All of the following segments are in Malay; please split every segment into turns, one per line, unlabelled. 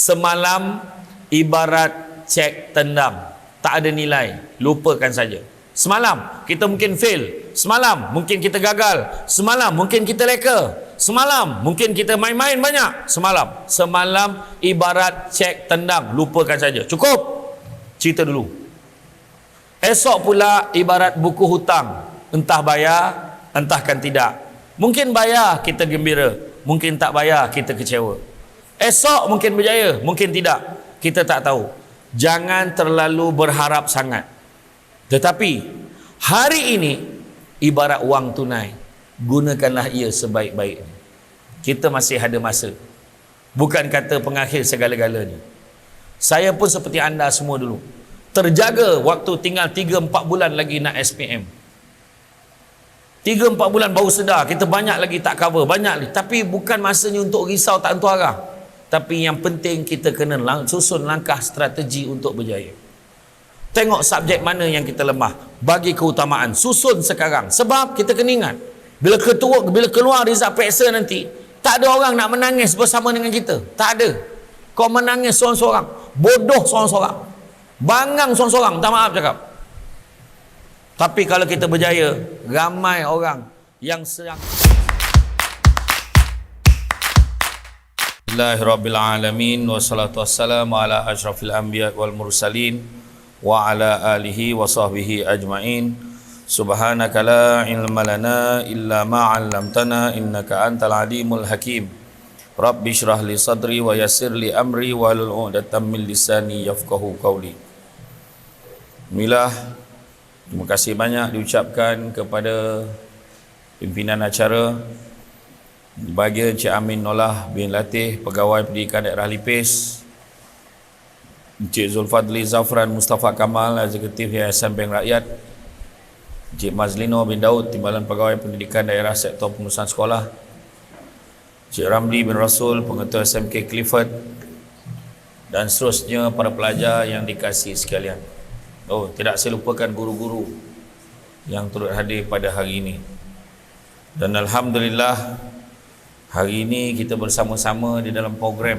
Semalam ibarat cek tendang, tak ada nilai, lupakan saja. Semalam kita mungkin fail, semalam mungkin kita gagal, semalam mungkin kita leka, semalam mungkin kita main-main banyak, semalam ibarat cek tendang, lupakan saja. Cukup cerita dulu. Esok pula ibarat buku hutang, entah bayar entahkan tidak. Mungkin bayar kita gembira, mungkin tak bayar kita kecewa. Esok mungkin berjaya, mungkin tidak, kita tak tahu. Jangan terlalu berharap sangat. Tetapi hari ini ibarat wang tunai, gunakanlah ia sebaik-baiknya. Kita masih ada masa. Bukan kata pengakhir segala-galanya. Saya pun seperti anda semua dulu, terjaga waktu tinggal 3-4 bulan lagi nak SPM. 3-4 bulan baru sedar kita banyak lagi tak cover, banyak lagi. Tapi bukan masanya untuk risau tak tentu arah. Tapi yang penting kita kena susun langkah strategi untuk berjaya. Tengok subjek mana yang kita lemah, bagi keutamaan, susun sekarang. Sebab kita kena ingat, bila keluar result periksa nanti, tak ada orang nak menangis bersama dengan kita. Tak ada. Kau menangis seorang-seorang, bodoh seorang-seorang, bangang seorang-seorang, tak maaf cakap. Tapi kalau kita berjaya, ramai orang yang sedang. Bismillahirrahmanirrahim. Wassalatu wassalamu ala asyrafil anbiya wal mursalin wa ala alihi wa sahbihi ajma'in. Subhanaka la ilma lana illa ma 'allamtana innaka antal alimul hakim. Rabbi shrah li sadri wa yassir li amri wa hlul 'uqdatam min lisani yafqahu qawli. Bismillah. Terima kasih banyak diucapkan kepada pimpinan acara, bahagia Encik Amin Nolah bin Latih, Pegawai Pendidikan Daerah Lipis, Encik Zulfadli Zafran Mustafa Kamal, Eksekutif Yayasan Bank Rakyat, Encik Mazlino bin Daud, Timbalan Pegawai Pendidikan Daerah Sektor Pengurusan Sekolah, Encik Ramli bin Rasul, Pengetua SMK Clifford, dan seterusnya para pelajar yang dikasihi sekalian. Oh, tidak saya lupakan guru-guru yang turut hadir pada hari ini. Dan alhamdulillah, hari ini kita bersama-sama di dalam program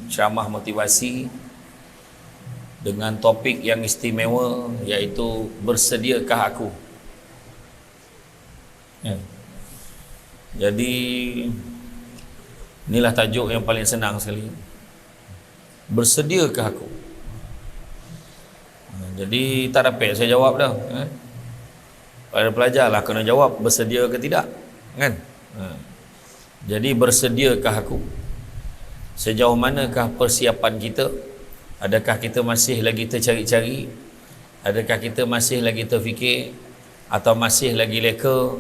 ceramah motivasi dengan topik yang istimewa, iaitu bersediakah aku. Jadi inilah tajuk yang paling senang sekali. Bersediakah aku? Jadi tak dapat saya jawab dah. Pada pelajar lah kena jawab bersedia ke tidak, kan? Jadi bersediakah aku? Sejauh manakah persiapan kita? Adakah kita masih lagi tercari-cari? Adakah kita masih lagi terfikir? Atau masih lagi leka?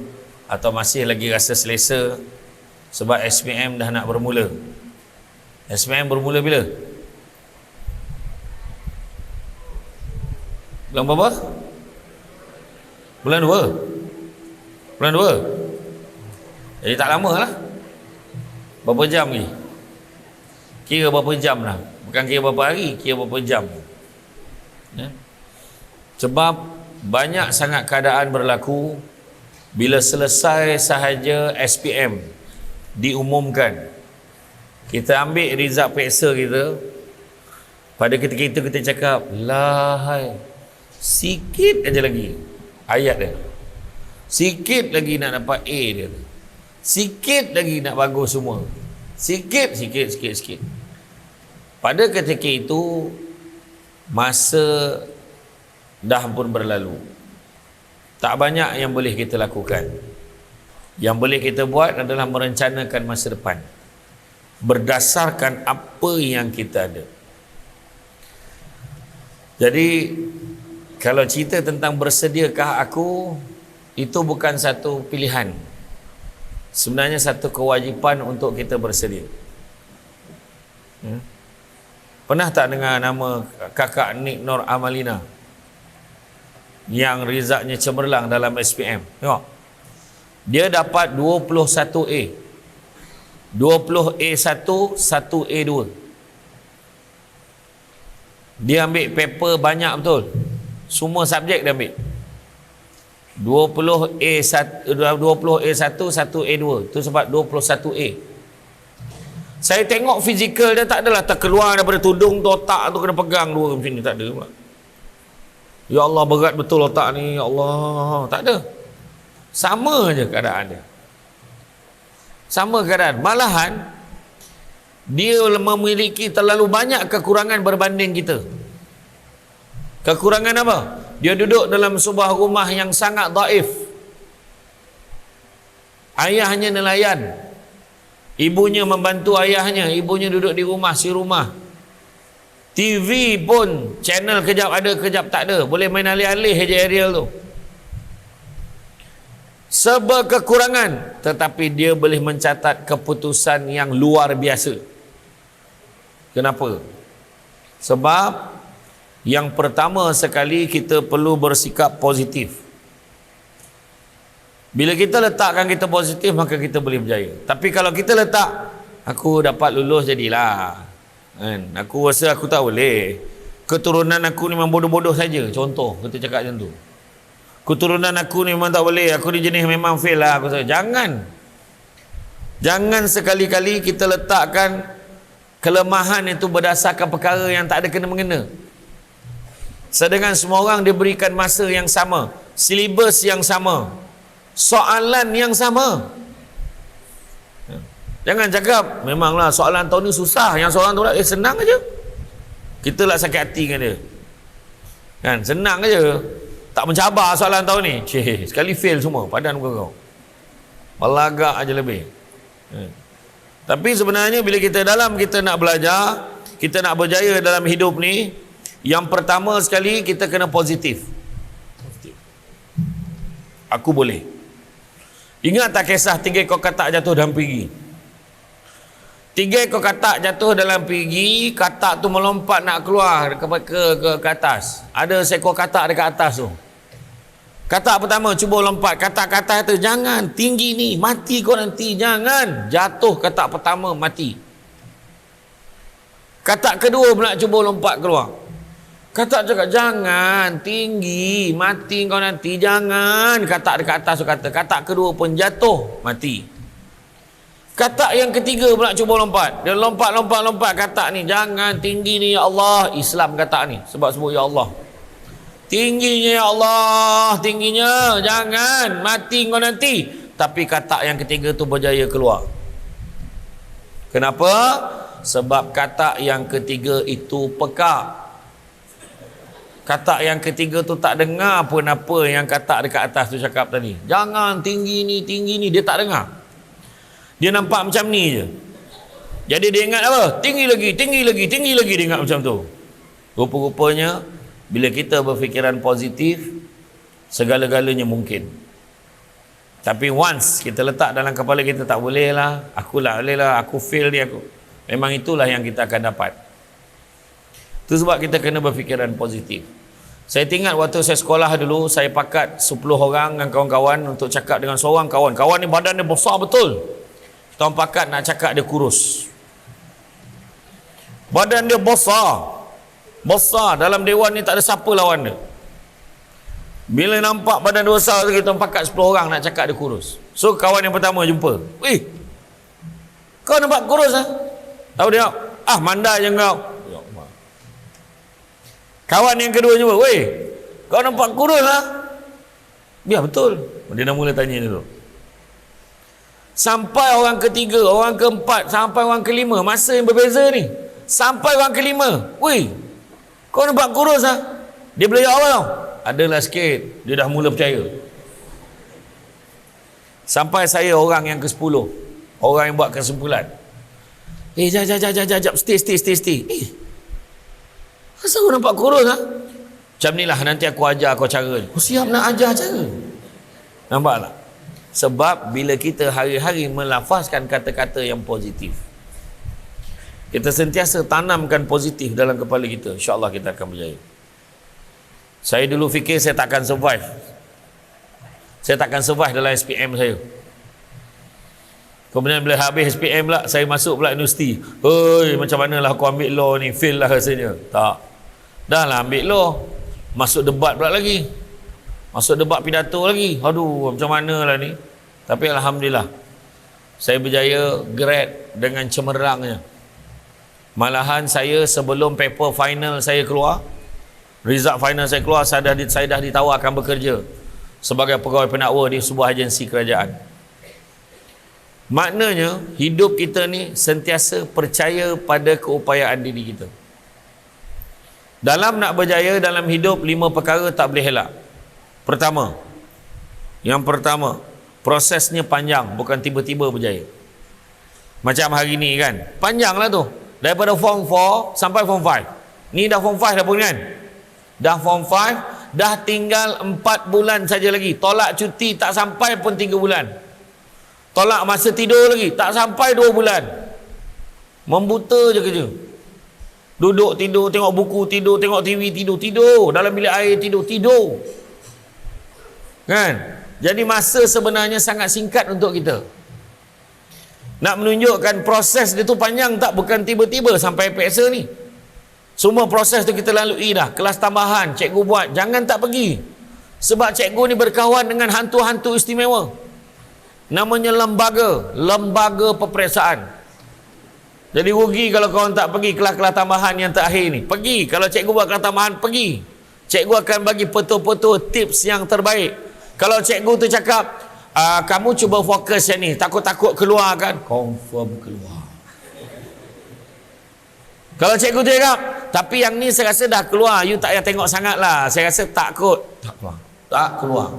Atau masih lagi rasa selesa? Sebab SPM dah nak bermula. SPM bermula bila? Bulan berapa? Bulan 2. Bulan 2. Jadi tak lama lah. Berapa jam lagi? Kira berapa jam lah. Bukan kira berapa hari, kira berapa jam. Sebab banyak sangat keadaan berlaku bila selesai sahaja SPM diumumkan. Kita ambil result periksa kita. Pada ketika itu kita cakap, lahai, sikit aja lagi ayat dia, sikit lagi nak dapat A dia, sikit lagi nak bagus semua, sikit. Pada ketika itu masa dah pun berlalu, tak banyak yang boleh kita lakukan. Yang boleh kita buat adalah merencanakan masa depan berdasarkan apa yang kita ada. Jadi kalau cerita tentang bersediakah aku, itu bukan satu pilihan. Sebenarnya satu kewajipan untuk kita bersedia. Pernah tak dengar nama kakak Nik Nur Amalina yang resultnya cemerlang dalam SPM? Tengok. Dia dapat 21A. 20A1, 1A2. Dia ambil paper banyak betul. Semua subjek dia ambil. 20A1, 1A2. Itu sebab 21A. Saya tengok fizikal dia tak adalah terkeluar daripada tudung tu, otak tu kena pegang dua macam ni, tak ada pula. Ya Allah, berat betul otak ni, ya Allah, tak ada. Sama je keadaan dia. Sama keadaan. Malahan dia memiliki terlalu banyak kekurangan berbanding kita. Kekurangan apa? Dia duduk dalam sebuah rumah yang sangat dhaif. Ayahnya nelayan, ibunya membantu ayahnya, ibunya duduk di rumah, si rumah. TV pun channel kejap ada, kejap tak ada. Boleh main alih-alih je aerial tu. Serba kekurangan, tetapi dia boleh mencatat keputusan yang luar biasa. Kenapa? Sebab yang pertama sekali kita perlu bersikap positif. Bila kita letakkan kita positif, maka kita boleh berjaya. Tapi kalau kita letak, aku dapat lulus jadilah, kan? Aku rasa aku tak boleh, keturunan aku ni memang bodoh-bodoh saja. Contoh kita cakap macam tu. Keturunan aku ni memang tak boleh, aku ni jenis memang fail lah. Jangan sekali-kali kita letakkan kelemahan itu berdasarkan perkara yang tak ada kena-mengena. Sedangkan semua orang diberikan masa yang sama, silibus yang sama, soalan yang sama. Jangan cakap memanglah soalan tahun ni susah, yang seorang tu lah senang aja. Kita lah sakit hati dengan dia, kan? Senang aja, tak mencabar soalan tahun ni. Sekali fail semua, padan muka kau, belagak aja lebih. Tapi sebenarnya bila kita nak belajar, kita nak berjaya dalam hidup ni, yang pertama sekali kita kena positif. Aku boleh. Ingat tak kisah 3 ekor katak jatuh dalam perigi? 3 ekor katak jatuh dalam perigi, katak tu melompat nak keluar ke atas. Ada seekor katak dekat atas tu. Katak pertama cuba lompat, katak-katak kata jangan, tinggi ni, mati kau nanti, jangan. Jatuh katak pertama, mati. Katak kedua pula cuba lompat keluar. Katak cakap jangan, tinggi, mati kau nanti, jangan. Katak dekat atas tu kata. Katak kedua pun jatuh, mati. Katak yang ketiga pula cuba lompat. Dia lompat, katak ni, jangan, tinggi ni ya Allah. Islam katak ni, sebab sebut ya Allah. Tingginya ya Allah, tingginya, jangan, mati kau nanti. Tapi katak yang ketiga tu berjaya keluar. Kenapa? Sebab katak yang ketiga itu peka. Katak yang ketiga tu tak dengar pun apa yang katak dekat atas tu cakap tadi. Jangan, tinggi ni, dia tak dengar. Dia nampak macam ni je. Jadi dia ingat apa? Tinggi lagi, dia ingat macam tu. Rupa-rupanya bila kita berfikiran positif, segala-galanya mungkin. Tapi once kita letak dalam kepala kita, tak boleh lah, aku lah boleh lah, aku fail ni, aku, memang itulah yang kita akan dapat. Itu sebab kita kena berfikiran positif. Saya ingat waktu saya sekolah dulu, saya pakat 10 orang dengan kawan-kawan untuk cakap dengan seorang kawan. Kawan ni badan dia besar betul. Kita orang pakat nak cakap dia kurus. Badan dia besar, dalam dewan ni tak ada siapa lawan dia. Bila nampak badan dia besar, kita pakat 10 orang nak cakap dia kurus. So kawan yang pertama jumpa, "Weh, kau nampak kurus ah?" Tahu dia, "Ah, mandai je kau." Kawan yang kedua jumpa, "Weh, kau nampak kurus ah?" "Ya, betul." Dia dah mula tanya dulu. Sampai orang ketiga, orang keempat, sampai orang kelima, masa yang berbeza ni. Sampai orang kelima, "Weh, kau nampak kurus ah?" Dia boleh jawab tau. Adalah sikit. Dia dah mula percaya. Sampai saya orang yang ke-10. Orang yang buat kesimpulan. Jap. Stay. Asal kau nampak kurus ha? Macam ni lah, nanti aku ajar kau cara ni. Aku siap nak ajar cara. Nampak tak? Sebab bila kita hari-hari melafazkan kata-kata yang positif, kita sentiasa tanamkan positif dalam kepala kita, insya-Allah kita akan berjaya. Saya dulu fikir saya takkan survive. Saya takkan survive dalam SPM saya. Kemudian bila habis SPM pula, saya masuk pula universiti. Hoi, macam manalah aku ambil law ni, fail lah rasanya. Tak. Dah lah ambil law, masuk debat pula lagi. Masuk debat pidato lagi. Aduh, macam manalah ni. Tapi alhamdulillah, Saya berjaya grad dengan cemerlangnya. Malahan saya sebelum paper final saya keluar, result final saya keluar, saya dah ditawarkan bekerja sebagai pegawai pendakwa di sebuah agensi kerajaan. Maknanya hidup kita ni sentiasa percaya pada keupayaan diri kita. Dalam nak berjaya dalam hidup, 5 perkara tak boleh elak. Yang pertama, prosesnya panjang, bukan tiba-tiba berjaya. Macam hari ni kan, panjang lah tu, daripada form 4 sampai form 5. Ni dah form 5 dah pun kan, dah form 5, dah tinggal 4 bulan saja lagi. Tolak cuti tak sampai pun 3 bulan. Tolak masa tidur lagi tak sampai 2 bulan. Membuta je kerja. Duduk tidur, tengok buku tidur, tengok TV tidur, dalam bilik air tidur. Kan? Jadi masa sebenarnya sangat singkat untuk kita. Nak menunjukkan proses dia tu panjang tak, bukan tiba-tiba sampai PSA ni. Semua proses tu kita lalui dah. Kelas tambahan cikgu buat, jangan tak pergi. Sebab cikgu ni berkawan dengan hantu-hantu istimewa. Namanya lembaga peperiksaan. Jadi rugi kalau kawan tak pergi kelas-kelas tambahan yang terakhir ni. Pergi, kalau cikgu buat kelas tambahan, pergi. Cikgu akan bagi betul-betul tips yang terbaik. Kalau cikgu tu cakap, kamu cuba fokus yang ni, takut-takut keluar kan, confirm keluar. Kalau cikgu tu cakap, tapi yang ni saya rasa dah keluar, you tak payah tengok sangat lah, saya rasa tak kot, tak keluar.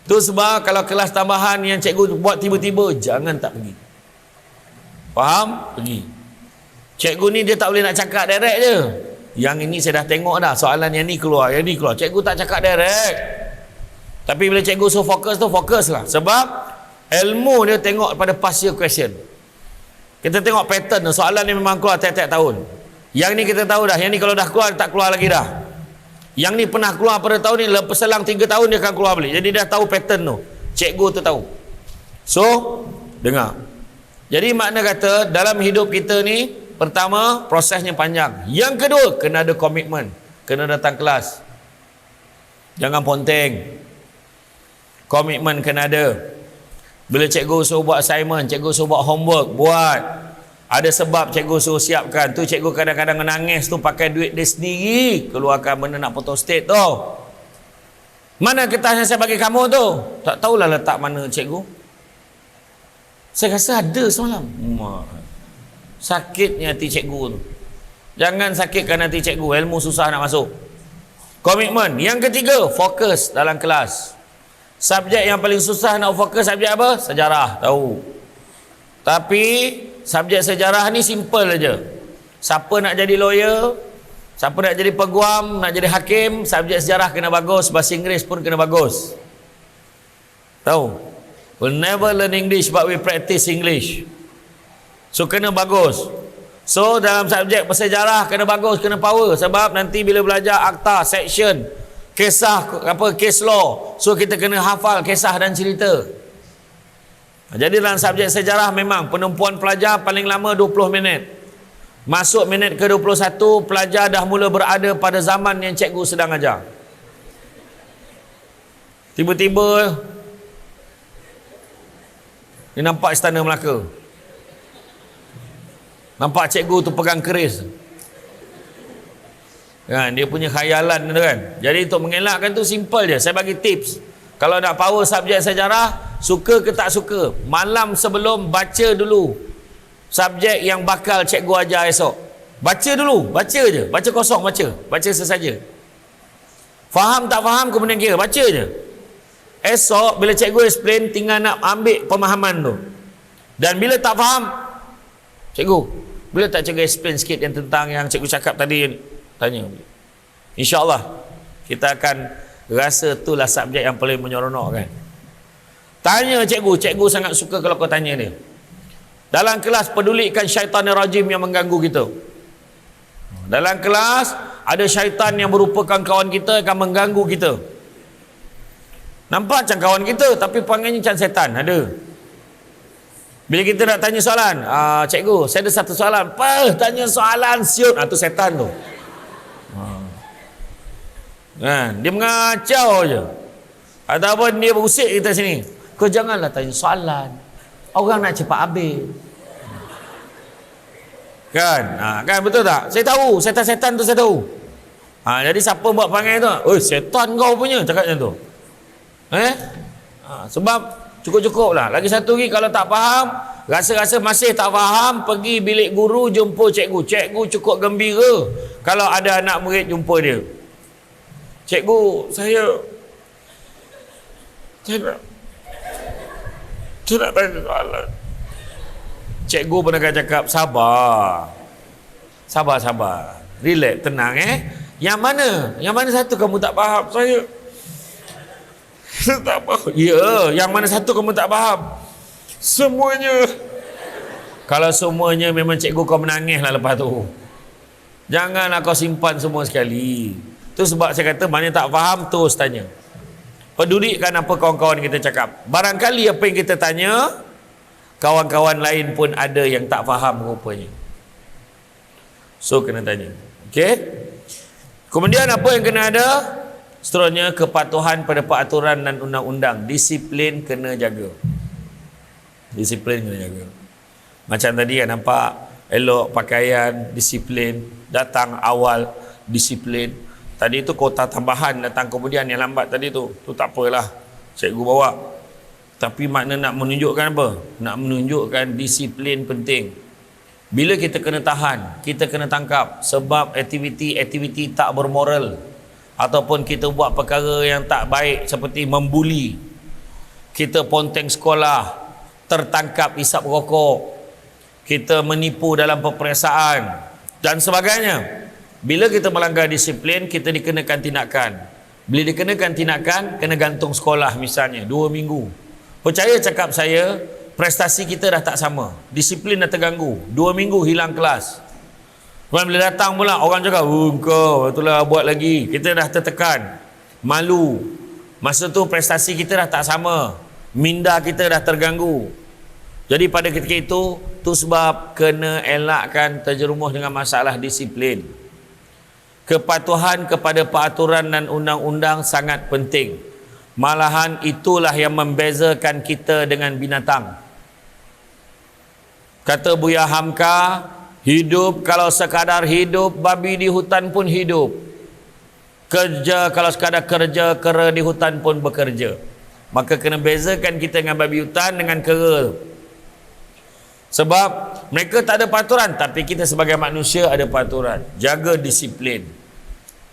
Tu sebab kalau kelas tambahan yang cikgu buat tiba-tiba, jangan tak pergi. Faham? Pergi. Cikgu ni dia tak boleh nak cakap direct je. Yang ini saya dah tengok dah, soalan yang ni keluar, yang ni keluar. Cikgu tak cakap direct. Tapi bila cikgu so fokus tu, fokus lah. Sebab ilmu dia tengok pada past year question. Kita tengok pattern tu, soalan ni memang keluar tiap-tiap tahun. Yang ni kita tahu dah, yang ni kalau dah keluar, tak keluar lagi dah. Yang ni pernah keluar pada tahun ni, selang 3 tahun dia akan keluar balik. Jadi dia tahu pattern tu. Cikgu tu tahu. So, dengar. Jadi makna kata, dalam hidup kita ni, pertama, prosesnya panjang. Yang kedua, kena ada komitmen. Kena datang kelas. Jangan ponteng. Komitmen kena ada. Bila cikgu suruh buat assignment, cikgu suruh buat homework, buat. Ada sebab cikgu suruh siapkan. Tu cikgu kadang-kadang menangis tu pakai duit dia sendiri, keluarkan benda nak photostat tu. Mana kertas yang saya bagi kamu tu? Tak tahulah letak mana cikgu. Saya rasa ada semalam. Sakitnya hati cikgu tu. Jangan sakitkan hati cikgu, ilmu susah nak masuk. Komitmen. Yang ketiga, fokus dalam kelas. Subjek yang paling susah nak fokus subjek apa? Sejarah, tahu. Tapi subjek sejarah ni simple aja. Siapa nak jadi lawyer, siapa nak jadi peguam, nak jadi hakim, subjek sejarah kena bagus, bahasa Inggeris pun kena bagus. Tahu? We'll never learn English but we practice English. So kena bagus. So dalam subjek bersejarah kena bagus, kena power. Sebab nanti bila belajar akta, section, kisah, case law, so kita kena hafal kisah dan cerita. Jadi dalam subjek sejarah memang penumpuan pelajar paling lama 20 minit. Masuk minit ke 21, pelajar dah mula berada pada zaman yang cikgu sedang ajar. Tiba-tiba dia nampak Istana Melaka. Nampak cikgu tu pegang keris. Kan, dia punya khayalan tu kan. Jadi untuk mengelakkan tu simple je. Saya bagi tips. Kalau nak power subjek sejarah, suka ke tak suka, malam sebelum baca dulu subjek yang bakal cikgu ajar esok. Baca dulu, baca je. Baca kosong, baca sesaja. Faham tak faham kemudian kira, baca je. Esok bila cikgu explain, tinggal nak ambil pemahaman tu. Dan bila tak faham, cikgu, bila tak cikgu explain sikit yang tentang yang cikgu cakap tadi, tanya. InsyaAllah kita akan rasa itulah subjek yang paling menyeronok kan. Tanya cikgu, cikgu sangat suka kalau kau tanya dia. Dalam kelas, pedulikan syaitan rajim yang mengganggu kita. Dalam kelas ada syaitan yang merupakan kawan kita, akan mengganggu kita. Nampak macam kawan kita tapi panggilnya macam setan. Ada. Bila kita nak tanya soalan, cikgu saya ada satu soalan. Tanya soalan siut, tu setan tu. Dia mengacau je. Ataupun dia berusik kita sini, kau janganlah tanya soalan. orang nak cepat habis. Kan? Kan betul tak? Saya tahu, setan-setan tu saya tahu. Jadi siapa buat perangai tu? "Oi, setan kau punya," cakap macam tu. Sebab cukup-cukup lah. Lagi satu lagi, kalau tak faham, rasa-rasa masih tak faham, pergi bilik guru, jumpa cikgu. Cikgu cukup gembira kalau ada anak murid jumpa dia. "Cikgu, saya nak tanya soalan." Cikgu pun akan cakap, sabar, relax, tenang. Yang mana satu kamu tak faham? Saya tak faham. Ya, yang mana satu kamu tak faham? Semuanya. Kalau semuanya, memang cikgu kau menangis lah lepas tu. Janganlah kau simpan semua sekali. Tu sebab saya kata, mana tak faham terus tanya. Pedulikan apa kawan-kawan kita cakap. Barangkali apa yang kita tanya, kawan-kawan lain pun ada yang tak faham rupanya. So kena tanya. Okey. Kemudian apa yang kena ada? Seterusnya, kepatuhan pada peraturan dan undang-undang. Disiplin kena jaga. Macam tadi kan nampak, elok pakaian, disiplin, datang awal, disiplin. Tadi tu kota tambahan datang kemudian, yang lambat tadi tu tak apalah, cikgu bawa. Tapi makna nak menunjukkan apa? Nak menunjukkan disiplin penting. Bila kita kena tahan, kita kena tangkap sebab aktiviti tak bermoral, ataupun kita buat perkara yang tak baik seperti membuli, kita ponteng sekolah, tertangkap isap rokok, kita menipu dalam peperiksaan dan sebagainya. Bila kita melanggar disiplin, kita dikenakan tindakan. Bila dikenakan tindakan, kena gantung sekolah misalnya 2 minggu. Percaya cakap saya, prestasi kita dah tak sama, disiplin dah terganggu. 2 minggu hilang kelas. Bila datang pula orang cakap, kau itulah buat lagi. Kita dah tertekan, malu. Masa tu prestasi kita dah tak sama, minda kita dah terganggu. Jadi pada ketika itu, tu sebab kena elakkan terjerumus dengan masalah disiplin. Kepatuhan kepada peraturan dan undang-undang sangat penting. Malahan itulah yang membezakan kita dengan binatang. Kata Buya Hamka, hidup kalau sekadar hidup, babi di hutan pun hidup. Kerja kalau sekadar kerja, kera di hutan pun bekerja. Maka kena bezakan kita dengan babi hutan dengan kera. Sebab mereka tak ada peraturan, tapi kita sebagai manusia ada peraturan. Jaga disiplin.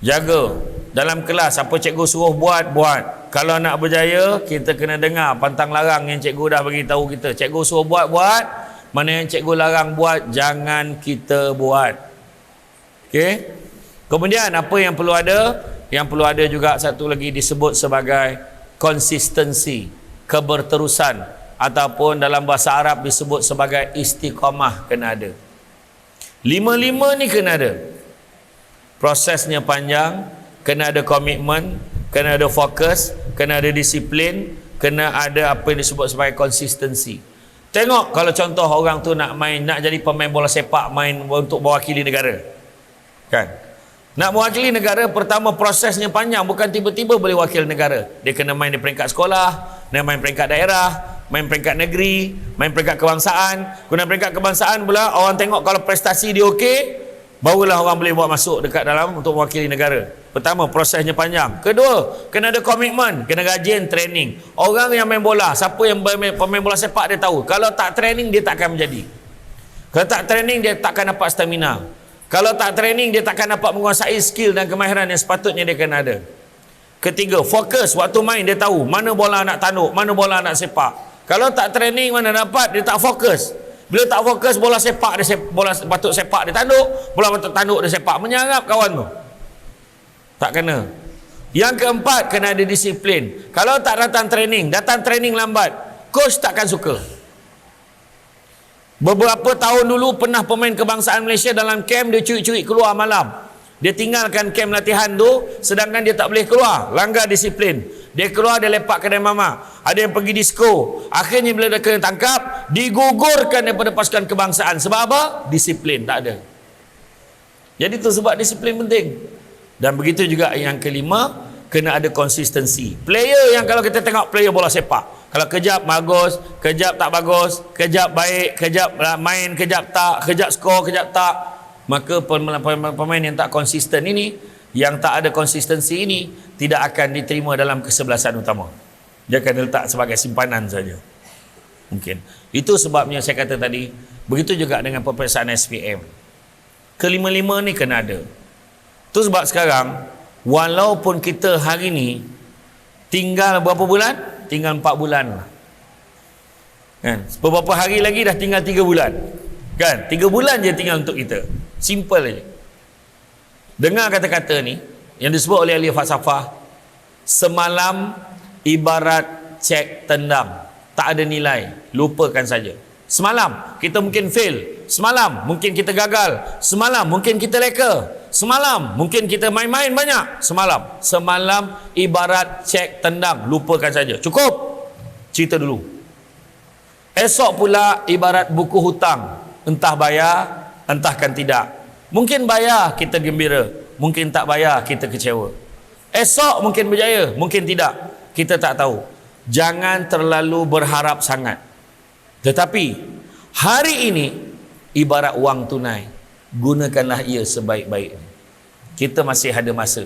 Jaga. Dalam kelas, apa cikgu suruh buat. Kalau nak berjaya, kita kena dengar pantang larang yang cikgu dah bagi tahu kita. Cikgu suruh buat. Mana yang cikgu larang buat, jangan kita buat. Okey? Kemudian apa yang perlu ada? Yang perlu ada juga satu lagi disebut sebagai konsistensi, keberterusan, ataupun dalam bahasa Arab disebut sebagai istiqamah kena ada. 5 ni kena ada. Prosesnya panjang, kena ada komitmen, kena ada fokus, kena ada disiplin, kena ada apa yang disebut sebagai konsistensi. Tengok kalau contoh orang tu nak jadi pemain bola sepak, main untuk mewakili negara. Kan? Nak mewakili negara, pertama prosesnya panjang, bukan tiba-tiba boleh wakil negara. Dia kena main di peringkat sekolah, dia main peringkat daerah, main peringkat negeri, main peringkat kebangsaan. Guna peringkat kebangsaan pula, orang tengok kalau prestasi dia okey, barulah orang boleh buat masuk dekat dalam untuk mewakili negara. Pertama, prosesnya panjang. Kedua, kena ada komitmen, kena rajin training. Orang yang main bola, siapa yang pemain bola sepak dia tahu, kalau tak training dia tak akan menjadi. Kalau tak training dia takkan dapat stamina. Kalau tak training dia takkan dapat menguasai skill dan kemahiran yang sepatutnya dia kena ada. Ketiga, fokus. Waktu main dia tahu mana bola nak tanduk, mana bola nak sepak. Kalau tak training mana dapat, dia tak fokus. Bila tak fokus, bola sepak dia bola patut sepak dia tanduk, bola patut tanduk dia sepak, menyangap kawan tu. Tak kena. Yang keempat, kena ada disiplin. Kalau tak datang training lambat, coach takkan suka. Beberapa tahun dulu pernah pemain kebangsaan Malaysia dalam camp, dia curi-curi keluar malam. Dia tinggalkan camp latihan tu, sedangkan dia tak boleh keluar, langgar disiplin. Dia keluar, dia lepak kedai mama. Ada yang pergi disko. Akhirnya bila dia kena tangkap, digugurkan daripada pasukan kebangsaan. Sebab apa? Disiplin tak ada. Jadi itu sebab disiplin penting. Dan begitu juga yang kelima, kena ada konsistensi. Player yang kalau kita tengok player bola sepak, Kalau kejap bagus, kejap tak bagus, kejap baik, kejap main, kejap tak, kejap skor, kejap tak, maka pemain yang tak konsisten ini, yang tak ada konsistensi ini, tidak akan diterima dalam kesebelasan utama. Dia akan letak sebagai simpanan saja. Mungkin. Itu sebabnya saya kata tadi, begitu juga dengan peperiksaan SPM. Kelima-lima ni kena ada. Itu sebab sekarang, walaupun kita hari ni tinggal berapa bulan? Tinggal 4 bulan. Kan? Beberapa hari lagi dah tinggal 3 bulan. Kan? 3 bulan je tinggal untuk kita. Simple aja. Dengar kata-kata ni yang disebut oleh ahli falsafah, semalam ibarat cek tendang, tak ada nilai, lupakan saja. Semalam kita mungkin fail, semalam mungkin kita gagal, semalam mungkin kita leka, semalam mungkin kita main-main banyak, semalam ibarat cek tendang, lupakan saja, cukup cerita dulu. Esok pula ibarat buku hutang, entah bayar entahkan tidak. Mungkin bayar kita gembira, mungkin tak bayar kita kecewa. Esok mungkin berjaya, mungkin tidak, kita tak tahu. Jangan terlalu berharap sangat. Tetapi hari ini ibarat wang tunai, gunakanlah ia sebaik-baiknya. Kita masih ada masa.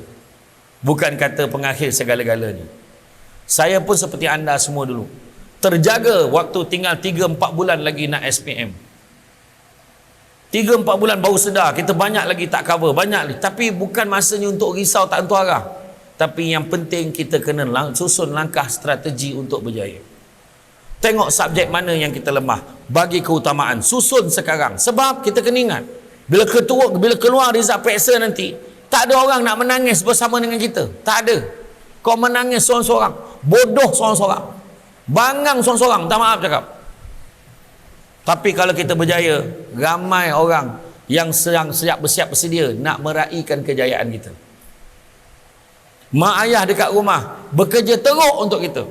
Bukan kata pengakhir segala-galanya. Saya pun seperti anda semua dulu, terjaga waktu tinggal 3-4 bulan lagi nak SPM. 3-4 bulan baru sedar kita banyak lagi tak cover, banyak lagi. Tapi bukan masanya untuk risau tak tentu arah. Tapi yang penting kita kena susun langkah strategi untuk berjaya. Tengok subjek mana yang kita lemah, bagi keutamaan, susun sekarang. Sebab kita kena ingat, bila keluar result periksa nanti, tak ada orang nak menangis bersama dengan kita. Tak ada. Kau menangis seorang-seorang, bodoh seorang-seorang, bangang seorang-seorang, tak maaf cakap. Tapi kalau kita berjaya, ramai orang yang bersiap bersedia nak meraihkan kejayaan kita. Mak ayah dekat rumah bekerja teruk untuk kita,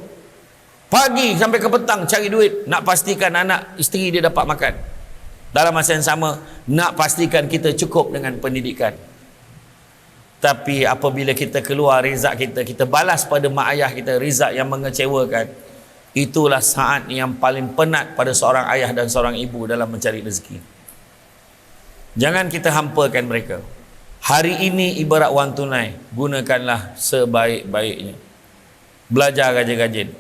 pagi sampai ke petang cari duit, nak pastikan anak isteri dia dapat makan. Dalam masa yang sama, nak pastikan kita cukup dengan pendidikan. Tapi apabila kita keluar result kita balas pada mak ayah kita result yang mengecewakan, itulah saat yang paling penat pada seorang ayah dan seorang ibu dalam mencari rezeki. Jangan kita hampakan mereka. Hari ini ibarat wang tunai, gunakanlah sebaik-baiknya. Belajar rajin-rajin.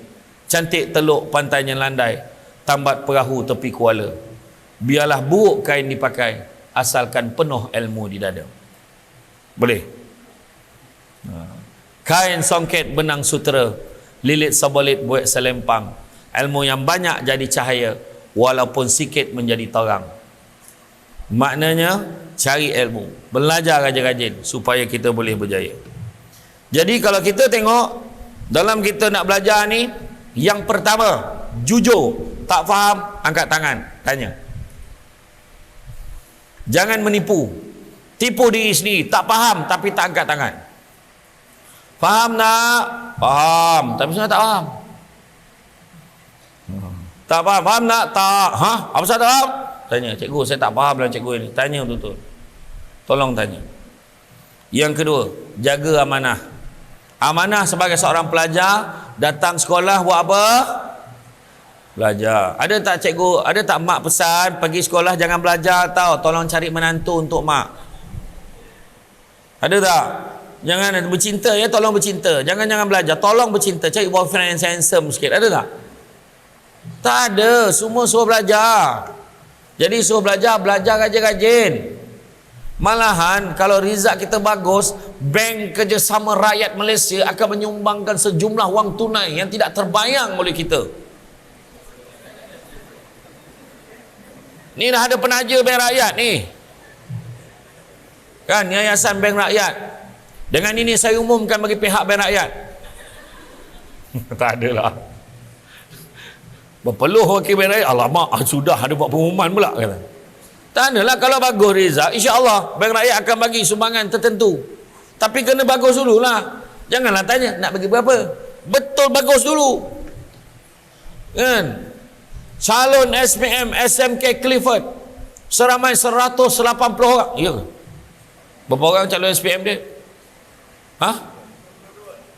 Cantik teluk pantainya landai, tambat perahu tepi kuala. Biarlah buruk kain dipakai, asalkan penuh ilmu di dada. Boleh? Kain songket benang sutera, lilit sabalit buat selempang. Ilmu yang banyak jadi cahaya, walaupun sikit menjadi terang. Maknanya cari ilmu, belajar rajin-rajin supaya kita boleh berjaya. Jadi kalau kita tengok dalam kita nak belajar ni, yang pertama, jujur. Tak faham, angkat tangan, tanya. Jangan menipu, tipu diri sendiri. Tak faham tapi tak angkat tangan. Faham tak? Faham, tapi sebenarnya tak faham. Tak faham, faham tak? Tak. Apa pasal tak faham? Tanya, cikgu saya tak faham dalam cikgu ini. Tanya betul-betul. Tolong tanya. Yang kedua, jaga amanah. Amanah sebagai seorang pelajar, datang sekolah buat apa? Belajar. Ada tak cikgu, ada tak mak pesan pergi sekolah jangan belajar tau, tolong cari menantu untuk mak? Ada tak? Jangan bercinta ya, tolong bercinta. Jangan belajar, tolong bercinta, cari boyfriend yang handsome sikit. Ada tak? Tak ada, semua suruh belajar. Jadi suruh belajar rajin-rajin. Malahan kalau result kita bagus, Bank Kerjasama Rakyat Malaysia akan menyumbangkan sejumlah wang tunai yang tidak terbayang oleh kita. Ni dah ada penaja Bank Rakyat ni. Kan, Yayasan Bank Rakyat. Dengan ini saya umumkan bagi pihak Bank Rakyat. Tak adalah. Berpeluh wakil Bank Rakyat, alamak, sudah ada buat pengumuman pula kata. Tak adalah, kalau bagus result, insya-Allah Bank Rakyat akan bagi sumbangan tertentu. Tapi kena bagus dululah. Janganlah tanya nak bagi berapa. Betul bagus dulu. Kan? Calon SPM SMK Clifford seramai 180 orang. Ya ke? Berapa orang calon SPM dia?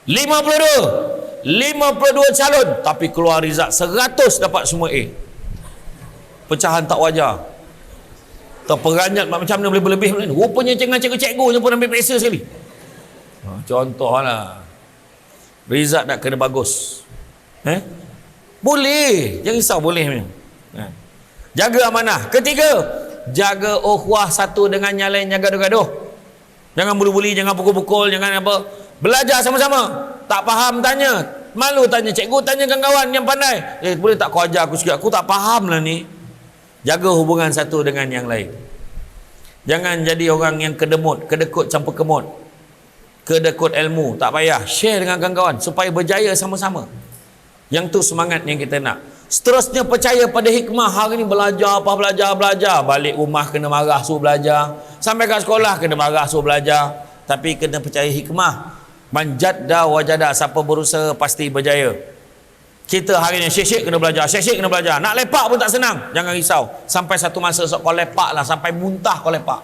52. 52 calon, tapi keluar result 100 dapat semua A. Pecahan tak wajar. Terperanjat macam mana boleh berlebih ni. Rupanya cikgu je pun ambil periksa sekali. Contohlah. Result nak kena bagus. Boleh. Jangan risau, boleh. Jaga amanah. Ketiga, jaga ukhuwah satu dengan yang lain, jangan gaduh-gaduh. Jangan buli-buli, jangan pukul-pukul, jangan apa. Belajar sama-sama. Tak faham tanya. Malu tanya cikgu, tanya kawan yang pandai. Boleh tak kau ajar aku sikit? Aku tak faham lah ni. Jaga hubungan satu dengan yang lain. Jangan jadi orang yang kedekut campur kemut. Kedekut ilmu, tak payah. Share dengan kawan-kawan supaya berjaya sama-sama. Yang tu semangat yang kita nak. Seterusnya percaya pada hikmah. Hari ni belajar. Balik rumah kena marah suruh belajar. Sampai kat sekolah kena marah suruh belajar. Tapi kena percaya hikmah. Man jadda wajada. Siapa berusaha pasti berjaya. Kita hari ni syek-syek kena belajar. Nak lepak pun tak senang. Jangan risau. Sampai satu masa kau lepak lah. Sampai muntah kau lepak.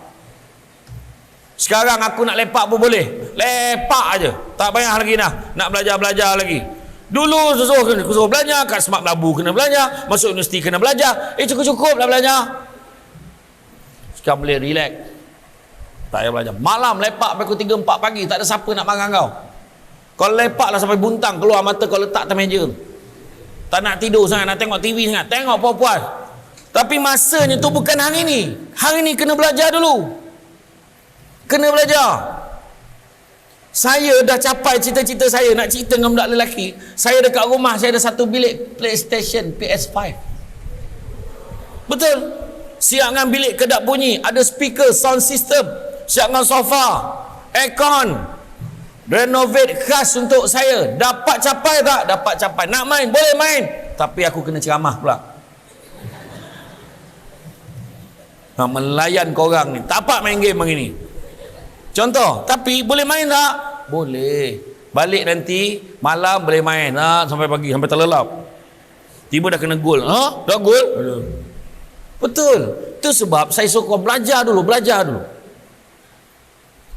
Sekarang aku nak lepak pun boleh. Lepak aja. Tak payah lagi dah. Nak belajar lagi. Dulu suruh belajar. Kat Semak Labu kena belajar. Masuk universiti kena belajar. Cukup lah belajar. Sekarang boleh relax. Tak payah belajar. Malam lepak pukul 3-4 pagi. Tak ada siapa nak marah kau. Kau lepak lah sampai buntang. Keluar mata kau letak atas meja. Tak nak tidur sangat. Nak tengok TV sangat. Tengok puas-puas. Tapi masanya tu bukan hari ni. Hari ni kena belajar dulu. Kena belajar. Saya dah capai cita-cita saya. Nak cerita dengan budak lelaki. Saya dekat rumah, saya ada satu bilik PlayStation PS5. Betul. Siap dengan bilik kedap bunyi. Ada speaker, sound system. Siap dengan sofa, aircon. Renovate khas untuk saya. Dapat capai tak? Dapat capai. Nak main? Boleh main. Tapi aku kena ceramah pula. Melayan korang ni. Tak apa main game hari ni. Contoh, tapi boleh main tak? Boleh. Balik nanti malam boleh main sampai pagi, sampai terlelap. Tiba dah kena gol. Dah gol? Betul. Itu sebab saya suka belajar dulu.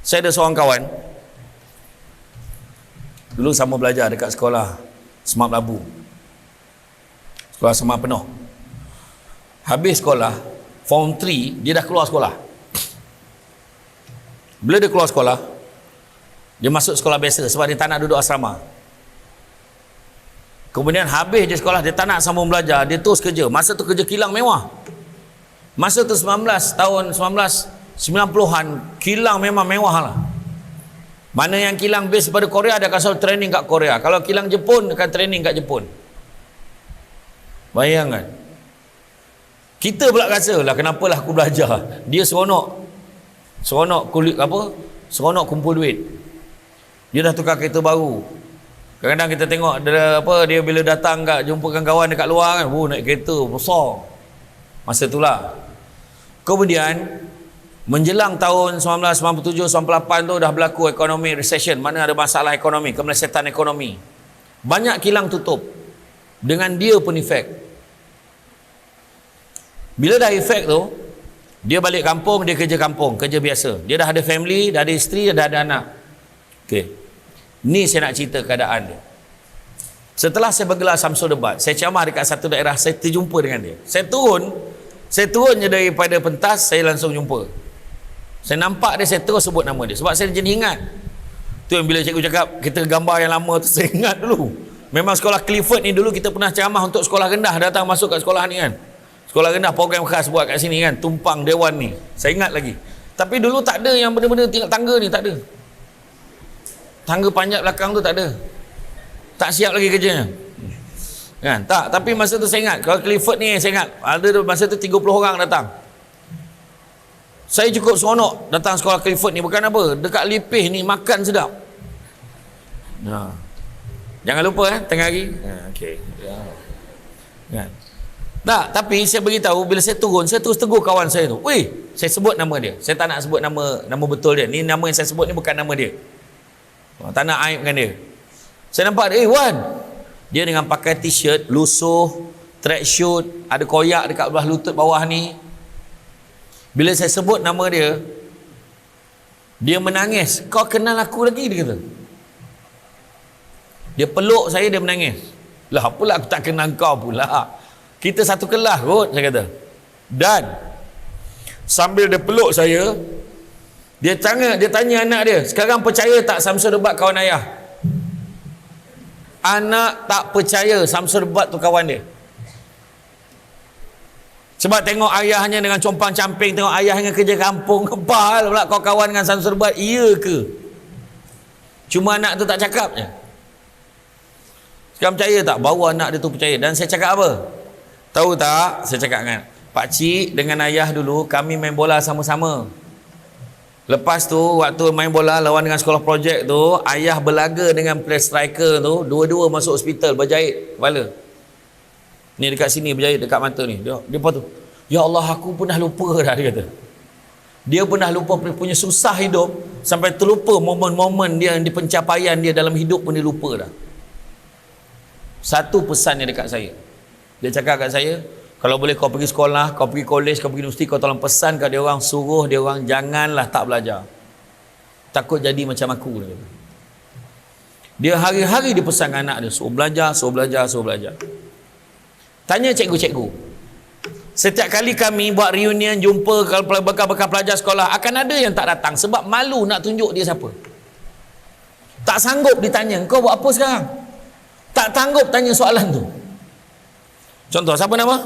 Saya ada seorang kawan. Dulu sama belajar dekat sekolah Semak Labu. Sekolah Semak penuh. Habis sekolah Form 3, dia dah keluar sekolah. Bila dia keluar sekolah, dia masuk sekolah biasa sebab dia tak nak duduk asrama. Kemudian habis je sekolah, dia tak nak sambung belajar, dia terus kerja. Masa tu kerja kilang mewah. Masa tu tahun 1990-an, kilang memang mewah lah. Mana yang kilang base pada Korea, dia akan selalu training kat Korea. Kalau kilang Jepun, dia akan training kat Jepun. Bayangkan. Kita pula rasa lah, kenapalah aku belajar. Dia seronok kulit apa? Seronok kumpul duit. Dia dah tukar kereta baru. Kadang-kadang kita tengok dia bila datang jumpa kawan dekat luar kan, naik kereta besar. Masa itulah. Kemudian menjelang tahun 1997-98 tu dah berlaku ekonomi recession, mana ada masalah ekonomi, kemelesetan ekonomi. Banyak kilang tutup. Dengan dia pun efek. Bila dah efek tu, dia balik kampung, dia kerja kampung, kerja biasa. Dia dah ada family, dah ada isteri, dah ada anak. Okey. Ni saya nak cerita keadaan dia. Setelah saya bergelar Samsul Debat, saya ceramah dekat satu daerah, saya terjumpa dengan dia. Saya turun je daripada pentas, saya langsung jumpa. Saya nampak dia, saya terus sebut nama dia. Sebab saya jadi ingat. Tu yang bila cikgu cakap, kita gambar yang lama tu, saya ingat dulu. Memang sekolah Clifford ni dulu kita pernah ceramah untuk sekolah rendah datang masuk kat sekolah ni kan. Sekolah rendah program khas buat kat sini kan, tumpang dewan ni. Saya ingat lagi. Tapi dulu tak ada yang benda-benda tingkat tangga ni, tak ada. Tangga panjat belakang tu tak ada. Tak siap lagi kerjanya. Kan? Tak, tapi masa tu saya ingat, kalau Clifford ni saya ingat, ada masa tu 30 orang datang. Saya cukup seronok datang sekolah Clifford ni, bukan apa, dekat Lipih ni makan sedap. Jangan lupa tengah hari. Okey. Kan? Tak, tapi saya beritahu bila saya turun, saya terus tegur kawan saya tu. Weh, saya sebut nama dia. Saya tak nak sebut nama betul dia. Ni nama yang saya sebut ni bukan nama dia. Tak nak aibkan dia. Saya nampak dia, Wan. Dia dengan pakai t-shirt, lusuh, track shoot, ada koyak dekat belah lutut bawah ni. Bila saya sebut nama dia, dia menangis. Kau kenal aku lagi, dia kata. Dia peluk saya, dia menangis. Lah apalah aku tak kenal kau pula. Kita satu kelas kot, saya kata. Dan sambil dia peluk saya, dia tanya anak dia, sekarang percaya tak Samsul Debat kawan ayah? Anak tak percaya Samsul Debat tu kawan dia. Sebab tengok ayahnya dengan compang camping, tengok ayahnya kerja kampung. Kepal pula kau kawan dengan Samsul Debat, iya ke? Cuma anak tu tak cakap je. Sekarang percaya tak bahawa anak dia tu percaya? Dan saya cakap apa? Tahu tak? Saya cakap dengan pakcik dengan ayah dulu kami main bola sama-sama. Lepas tu waktu main bola lawan dengan sekolah projek tu, ayah berlaga dengan play striker tu, dua-dua masuk hospital berjahit kepala. Ni dekat sini berjahit dekat mata ni. Dia lepas tu, ya Allah aku pernah lupa dah, dia kata. Dia pernah lupa punya susah hidup sampai terlupa momen-momen dia di pencapaian dia dalam hidup pun dia lupa dah. Satu pesan dia dekat saya. Dia cakap kat saya, kalau boleh kau pergi sekolah, kau pergi college, kau pergi universiti, kau tolong pesan kat dia orang, suruh dia orang janganlah tak belajar. Takut jadi macam aku. Dia hari-hari dia pesan anak dia, suruh belajar, suruh belajar, suruh belajar. Tanya cikgu-cikgu. Setiap kali kami buat reunion, jumpa bekal-bekal pelajar sekolah, akan ada yang tak datang sebab malu nak tunjuk dia siapa. Tak sanggup ditanya, kau buat apa sekarang? Tak sanggup tanya soalan tu. Contoh, siapa nama?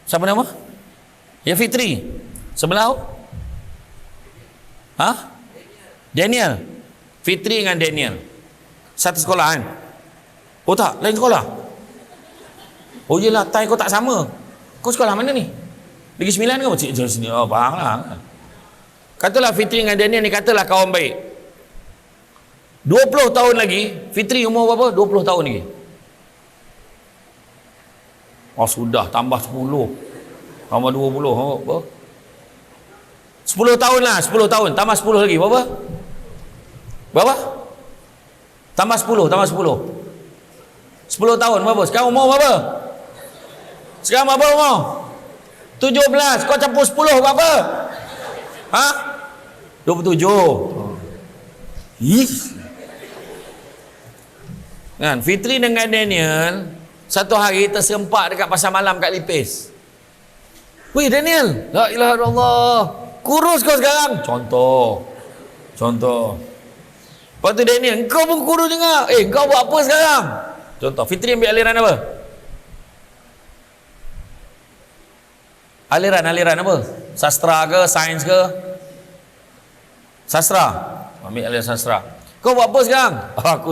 Siapa nama? Ya Fitri. Sebelah? Ha? Daniel. Fitri dengan Daniel. Satu sekolah kan? Oh tak, lain sekolah. Oh yelah, tai kau tak sama. Kau sekolah mana ni? Negeri Sembilan ke? Cik sini. Oh, faham lah. Katalah Fitri dengan Daniel ni katalah kawan baik. 20 tahun lagi, Fitri umur berapa? 20 tahun lagi. Oh sudah, tambah 10. Tambah 20. Apa? 10 tahun lah, 10 tahun. Tambah 10 lagi, berapa? Berapa? Tambah 10, tambah 10. 10 tahun, berapa? Sekarang umur berapa? Sekarang berapa umur? 17. Kau campur 10, berapa? Ha? 27. Ih. Kan? Fitri dengan Daniel satu hari terserempak dekat pasar malam kat Lipis. Weh Daniel, la ilaha illallah, kurus kau sekarang. Contoh. Lepas tu Daniel, kau pun kurus juga. Kau buat apa sekarang? Contoh. Fitri ambil aliran apa? Aliran apa? Sastra ke? Sains ke? Sastra. Ambil aliran sastra. Kau buat apa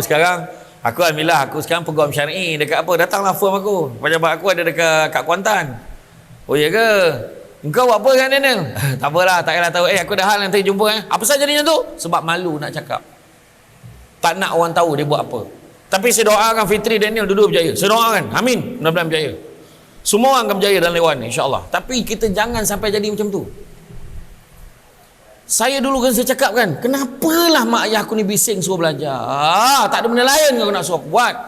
sekarang? Aku alhamdulillah, aku sekarang peguam syar'i dekat apa? Datanglah firm aku. Pejabat aku ada dekat kat Kuantan. Oh iya ke? Engkau buat apa kan Daniel? Tak apalah, tak payahlah tahu. Aku dah hal nanti jumpa. Apa saja jadinya tu? Sebab malu nak cakap. Tak nak orang tahu dia buat apa. Tapi saya doakan Fitri Daniel dulu berjaya. Saya doakan. Amin. Mudah-mudahan berjaya. Semua orang akan berjaya dalam Dewan insya-Allah. Tapi kita jangan sampai jadi macam tu. Saya dulu kan saya cakap kan, kenapalah mak ayah aku ni bising suruh belajar? Tak ada benda lain aku nak suruh buat.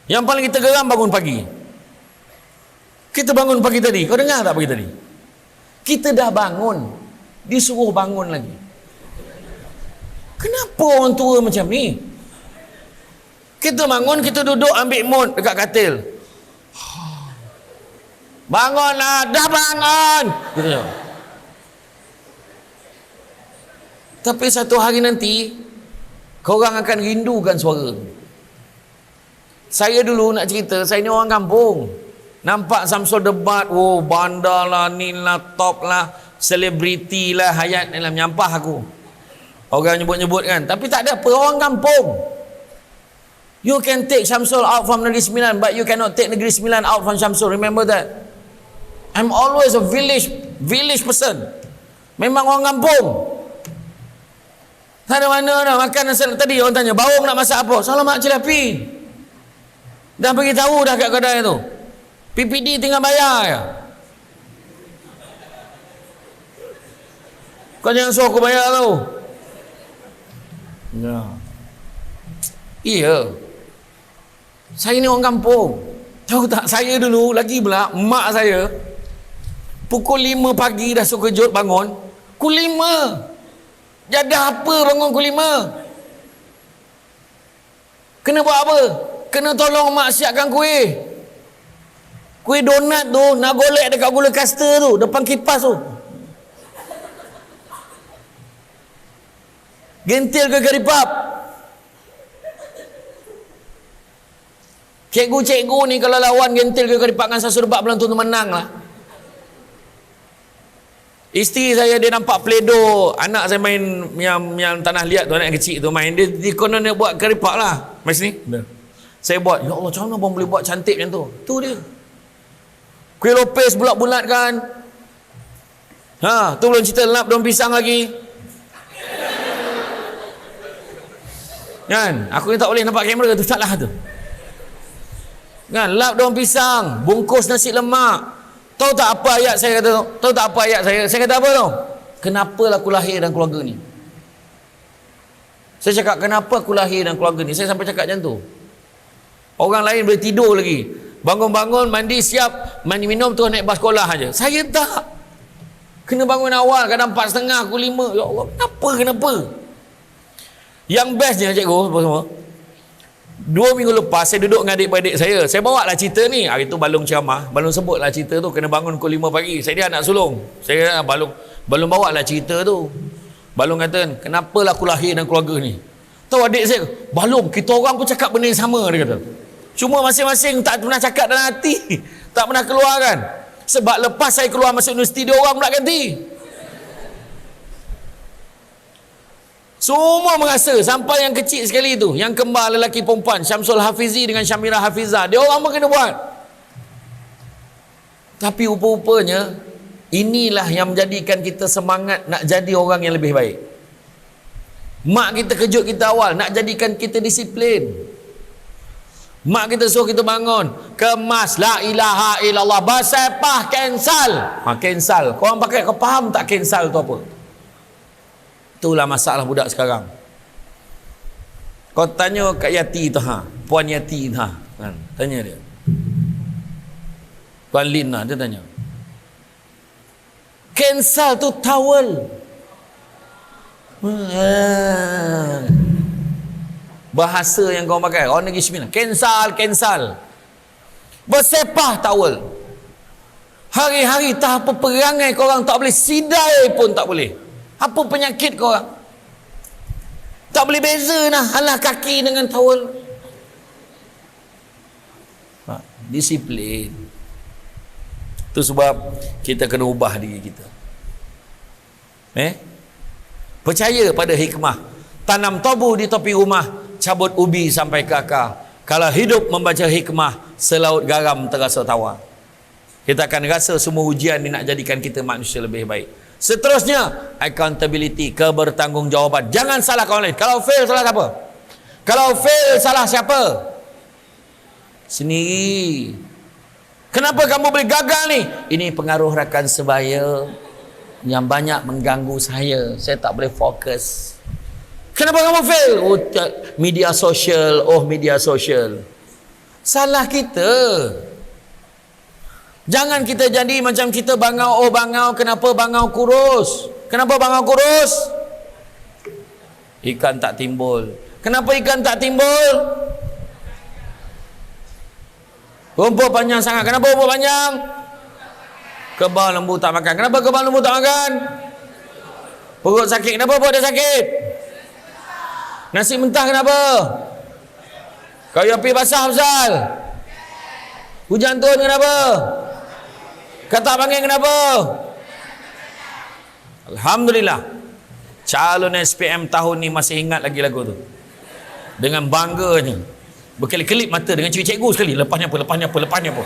Yang paling kita geram bangun pagi. Kita bangun pagi tadi. Kau dengar tak pagi tadi? Kita dah bangun, disuruh bangun lagi. Kenapa orang tua macam ni? Kita bangun, kita duduk ambil mood dekat katil. Bangunlah, dah bangun. Gitu. Tapi satu hari nanti korang akan rindukan suara. Saya dulu nak cerita, saya ni orang kampung. Nampak Samsul Debat, oh bandar lah, ni lah, top lah, selebriti lah, hayat ni lah, menyampah aku. Orang nyebut-nyebut kan. Tapi tak ada apa, orang kampung. You can take Samsul out from Negeri Sembilan, but you cannot take Negeri Sembilan out from Samsul. Remember that. I'm always a village person. Memang orang kampung. Tak ada mana nak makan tadi orang tanya, bawang nak masak apa? Salam mak cili api. Dah bagi tahu dah kat kedai tu. PPD tinggal bayar je. Kau jangan suruh aku bayar tau. Ya. Iya. Saya ni orang kampung. Tahu tak, saya dulu lagi pula mak saya pukul 5 pagi dah suruh kejut bangun. Pukul 5. Jadah apa bangun pukul 5? Kena buat apa? Kena tolong mak siapkan kuih. Kuih donat tu nak golek dekat gula kasta tu, depan kipas tu. Gentil ke karipap. Cikgu-cikgu ni kalau lawan gentil ke karipap dengan sasurbat belum tentu menang lah. Isteri saya dia nampak peledo anak saya main yang tanah liat tu, anak kecil tu main, dia konon dia buat karipak lah mas ni. Saya buat, ya Allah macam mana abang boleh buat cantik macam tu. Tu dia kuih lopes bulat-bulat kan. Tu belum cerita lap daun pisang lagi kan. Aku ni tak boleh nampak kamera tu, taklah tu kan. Lap daun pisang, bungkus nasi lemak. Tahu tak apa ayat saya kata tu? Tahu tak apa ayat saya? Saya kata apa tu? Kenapa aku lahir dalam keluarga ni? Saya cakap, kenapa aku lahir dalam keluarga ni? Saya sampai cakap macam tu. Orang lain boleh tidur lagi. Bangun-bangun, mandi siap, mandi minum tu naik bas sekolah aja. Saya tak. Kena bangun awal, kadang 4:30, pukul 5. Ya Allah, kenapa? Yang bestnya cikgu, semua. 2 minggu lepas saya duduk dengan adik-beradik saya bawa lah cerita ni. Hari tu Balung ceramah, Balung sebut lah cerita tu, kena bangun pukul 5 pagi. Saya dia anak sulung. Saya Balung bawa lah cerita tu. Balung kata, kenapalah aku lahir dalam keluarga ni? Tahu adik saya, Balung, kita orang pun cakap benda yang sama, dia kata. Cuma masing-masing tak pernah cakap dalam hati, tak pernah keluar kan. Sebab lepas saya keluar masuk universiti, dia orang pula ganti. Semua merasa, sampai yang kecil sekali tu, yang kembar lelaki perempuan, Syamsul Hafizi dengan Syamira Hafizah, dia orang pun kena buat. Tapi rupa-rupanya inilah yang menjadikan kita semangat nak jadi orang yang lebih baik. Mak kita kejut kita awal nak jadikan kita disiplin. Mak kita suruh kita bangun, kemas la ilaha illallah, bersepah cancel. Cancel. Korang pakai, kau faham tak cancel tu apa? Itulah masalah budak sekarang. Kau tanya Kak Yati tu, Puan Yati tu, kan? Tanya dia. Puan Lin dia tanya. Cancel tu towel. Bahasa yang kau pakai, orang negeri Sembilan. Cancel. Bersepah towel. Hari-hari tak apa perangai korang tak boleh, sidai pun tak boleh. Apa penyakit korang? Tak boleh beza lah alah kaki dengan towel. Disiplin. Itu sebab kita kena ubah diri kita. Percaya pada hikmah. Tanam tobu di topi rumah, cabut ubi sampai ke akar. Kalau hidup membaca hikmah, selaut garam terasa tawar. Kita akan rasa semua ujian ni nak jadikan kita manusia lebih baik. Seterusnya, accountability, kebertanggungjawaban. Jangan salah kawan lain. Kalau fail, salah siapa? Kalau fail, salah siapa? Sendiri. Kenapa kamu boleh gagal ni? Ini pengaruh rakan sebaya yang banyak mengganggu saya. Saya tak boleh fokus. Kenapa kamu fail? Media sosial. Salah kita. Jangan kita jadi macam kita bangau. Kenapa bangau kurus? Kenapa bangau kurus? Ikan tak timbul. Kenapa ikan tak timbul? Rumput panjang sangat. Kenapa rumput panjang? Kebal lembu tak makan. Kenapa kebal lembu tak makan? Perut sakit. Kenapa perut dia sakit? Nasi mentah kenapa? Kayu api basah pasal? Hujan turun kenapa? Katak angin kenapa? Alhamdulillah, calon SPM tahun ni masih ingat lagi lagu tu. Dengan bangganya, berkelip-kelip mata dengan cikgu sekali. Lepasnya apa?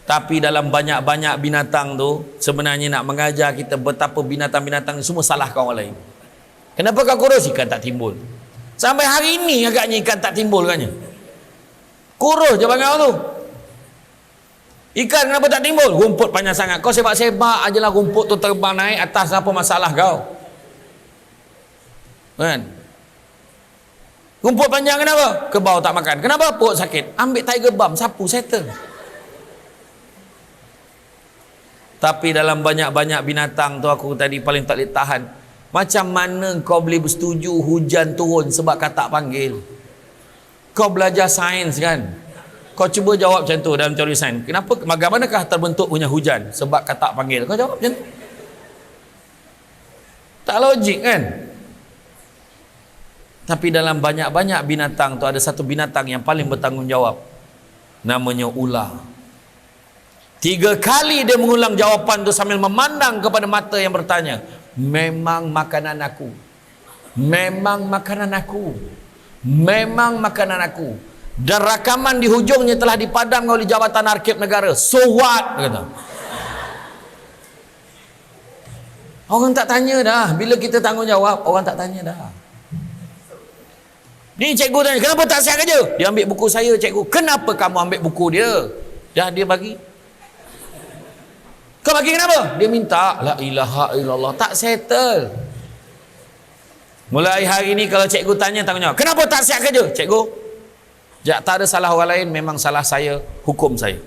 Tapi dalam banyak-banyak binatang tu, sebenarnya nak mengajar kita betapa binatang-binatang ni semua salahkan orang lain. Kenapa kau kurus? Ikan tak timbul. Sampai hari ini agaknya ikan tak timbul katnya. Kurus je bangau tu. Ikan kenapa tak timbul? Rumput panjang sangat. Kau sebab-sebab ajalah rumput tu terbang naik atas, apa masalah kau? Kan? Rumput panjang kenapa? Kebau tak makan. Kenapa? Perut sakit. Ambil tiger balm, sapu, settle. Tapi dalam banyak-banyak binatang tu aku tadi paling tak boleh tahan. Macam mana kau boleh bersetuju hujan turun sebab katak panggil? Kau belajar sains kan? Kau cuba jawab macam tu dalam teori sains. Kenapa, bagaimanakah terbentuk punya hujan? Sebab katak panggil. Kau jawab macam tu. Tak logik kan? Tapi dalam banyak-banyak binatang tu ada satu binatang yang paling bertanggungjawab. Namanya ular. 3 kali dia mengulang jawapan tu sambil memandang kepada mata yang bertanya. Memang makanan aku. Memang makanan aku. Memang makanan aku. Dan rakaman di hujungnya telah dipadam oleh Jabatan Arkib Negara. So what? Dia kata. Orang tak tanya dah. Bila kita tanggungjawab, orang tak tanya dah. Ni cikgu tanya, kenapa tak siap kerja? Dia ambil buku saya, cikgu. Kenapa kamu ambil buku dia? Dah dia bagi. Kau bagi kenapa? Dia minta. La ilaha illallah. Tak settle. Mulai hari ni kalau cikgu tanya, tanggungjawab. Kenapa tak siap kerja? Cikgu, tak ada salah orang lain, memang salah saya, hukum saya.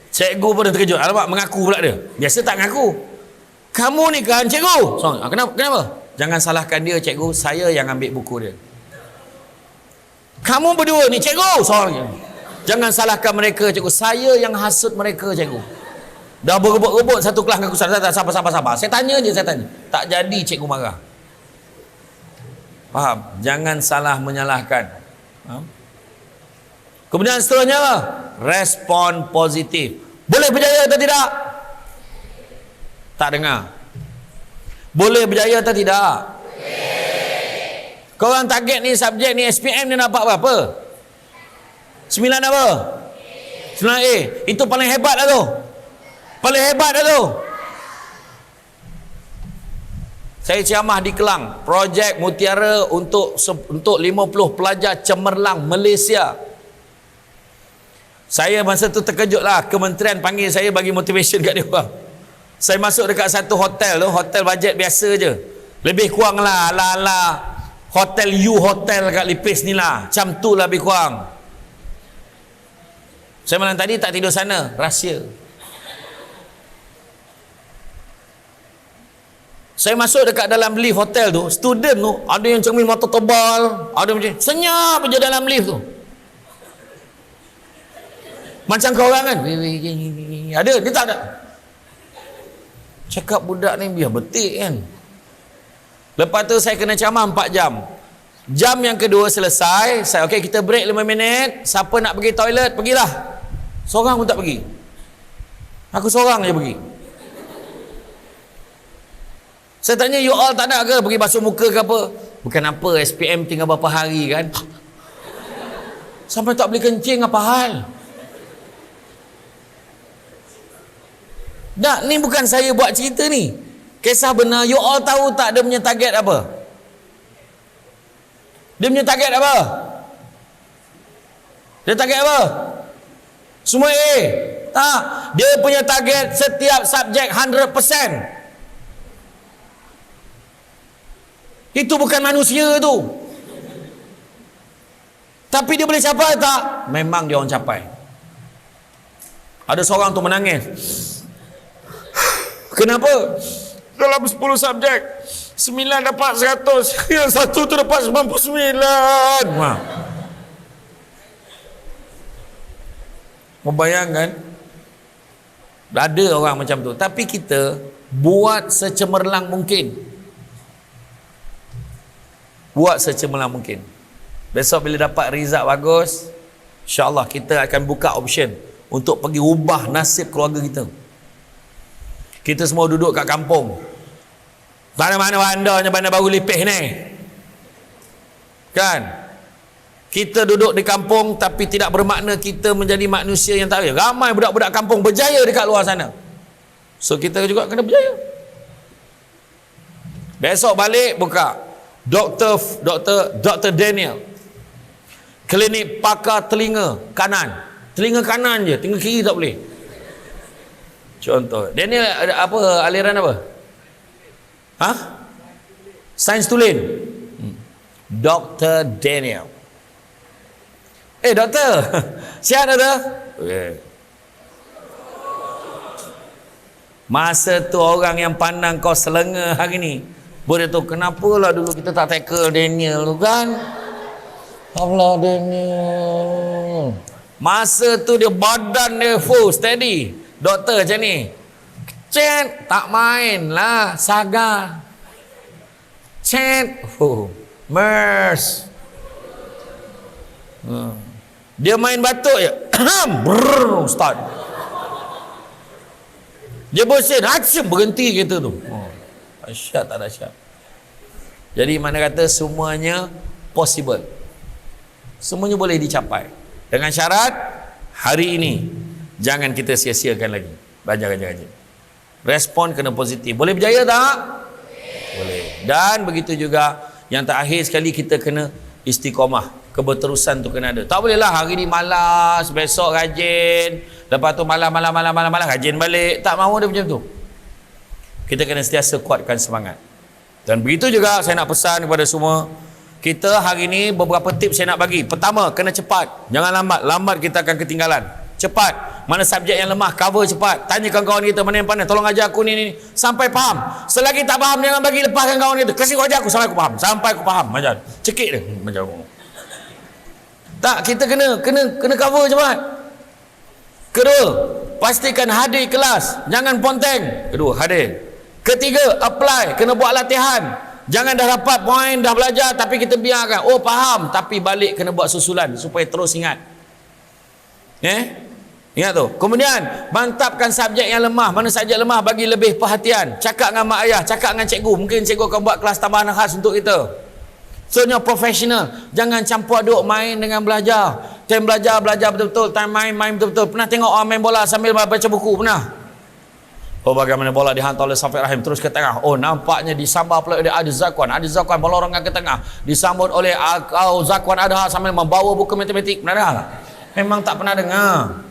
Cikgu pun terkejut. Alamak, mengaku pula dia. Biasa tak mengaku. Kamu ni kan cikgu? So, kenapa? Jangan salahkan dia, cikgu. Saya yang ambil buku dia. Kamu berdua ni cikgu. Soalnya, jangan salahkan mereka, cikgu. Saya yang hasut mereka, cikgu. Dah berebut-rebut satu kelas dengan aku. Sabar. Saya tanya je, saya tanya. Tak jadi cikgu marah. Faham? Jangan salah menyalahkan. Faham? Kemudian seterusnya apa? Respon positif. Boleh berjaya atau tidak? Tak dengar. Boleh berjaya atau tidak? Kau orang target ni, subjek ni, SPM ni dapat berapa? 9 apa? 9A. Itu paling hebat dah tu. Paling hebat dah tu. Saya ceramah di Kelang, projek Mutiara untuk 50 pelajar cemerlang Malaysia. Saya masa tu terkejut lah. Kementerian panggil saya bagi motivation kat dia orang. Saya masuk dekat satu hotel tu, hotel bajet biasa je. Lebih kurang lah ala-ala hotel U Hotel kat Lipis ni lah. Macam tu lah lebih kurang. Saya malam tadi tak tidur sana, rahsia. Saya masuk dekat dalam lift hotel tu, student tu, ada yang cermin mata tebal, ada macam senyap je dalam lift tu. Macam kau orang kan? Ada, dia tak ada. Cakap budak ni biar betik kan. Lepas tu saya kena ceramah 4 jam. Jam yang kedua selesai, saya okey kita break 5 minit. Siapa nak pergi toilet, pergilah. Seorang pun tak pergi. Aku seorang je pergi. Saya tanya, you all tak nak ke pergi basuh muka ke apa? Bukan apa, SPM tinggal berapa hari kan? Sampai tak boleh kencing apa hal? Tak, ni bukan saya buat cerita ni. Kisah benar. You all tahu tak dia punya target apa? Dia punya target apa? Dia target apa? Semua A. Tak. Dia punya target setiap subjek 100%. Itu bukan manusia tu. Tapi dia boleh capai tak? Memang dia orang capai. Ada seorang tu menangis. Kenapa? Dalam 10 subjek 9 dapat 100, yang satu tu dapat 99. Wah. Membayangkan? Ada orang macam tu. Tapi kita buat secemerlang mungkin. Buat secemerlang mungkin. Besok bila dapat result bagus, insya-Allah kita akan buka option untuk pergi ubah nasib keluarga kita. Kita semua duduk kat kampung. Mana-mana bandanya bandar baru Lipih ni. Kan? Kita duduk di kampung tapi tidak bermakna kita menjadi manusia yang tak berjaya. Ramai budak-budak kampung berjaya dekat luar sana. So kita juga kena berjaya. Besok balik buka Dr. Daniel, klinik pakar telinga kanan. Telinga kanan je, telinga kiri tak boleh. Contoh, Daniel ada apa, aliran apa? Hah? Sains tulen. Dr. Daniel. Doktor. Sihat doktor? Okay. Masa tu orang yang pandang kau selenga hari ni, boleh tu kenapalah dulu kita tak tackle Daniel tu kan. Allah Daniel. Masa tu dia badan dia full steady. Doktor macam ni. Chat tak main lah Saga. Chat MERS. Dia main batuk je. Brrr, start. Dia bersin, berhenti kereta tu. Dahsyat tak dahsyat. Jadi mana kata semuanya possible. Semuanya boleh dicapai. Dengan syarat hari ini jangan kita sia-siakan lagi. Belajar. Respon kena positif. Boleh berjaya tak? Boleh. Dan begitu juga yang terakhir sekali kita kena istiqamah. Keberterusan tu kena ada. Tak boleh lah hari ni malas, besok rajin, lepas tu malam rajin balik. Tak mahu dia macam tu. Kita kena sentiasa kuatkan semangat. Dan begitu juga saya nak pesan kepada semua, kita hari ni beberapa tips saya nak bagi. Pertama, kena cepat. Jangan lambat. Lambat kita akan ketinggalan. Cepat. Mana subjek yang lemah, cover cepat. Tanya kawan-kawan kita mana yang pandai, tolong ajar aku ni. Sampai faham. Selagi tak faham, jangan bagi lepaskan kawan kita. Kasih ajar aku sampai aku faham. Sampai aku faham. Macam cekik dia. Macam tak, kita kena cover cepat. Kedua, pastikan hadir kelas. Jangan ponteng. Kedua, hadir. Ketiga, apply. Kena buat latihan. Jangan dah dapat poin, dah belajar tapi kita biarkan. Oh, faham. Tapi balik kena buat susulan supaya terus ingat. Ingat tu. Kemudian, mantapkan subjek yang lemah. Mana subjek lemah, bagi lebih perhatian. Cakap dengan mak ayah, cakap dengan cikgu. Mungkin cikgu akan buat kelas tambahan khas untuk kita. Soalnya profesional. Jangan campur aduk main dengan belajar. Time belajar betul-betul. Time main betul-betul. Pernah tengok orang main bola sambil baca buku? Pernah? Oh, bagaimana bola dihantar oleh Safiq Rahim terus ke tengah. Oh, nampaknya disambut oleh Adi Zakwan. Adi Zakwan melorongkan ke tengah. Disambut oleh Zakwan Adha sambil membawa buku matematik. Pernah dengar? Memang tak pernah dengar.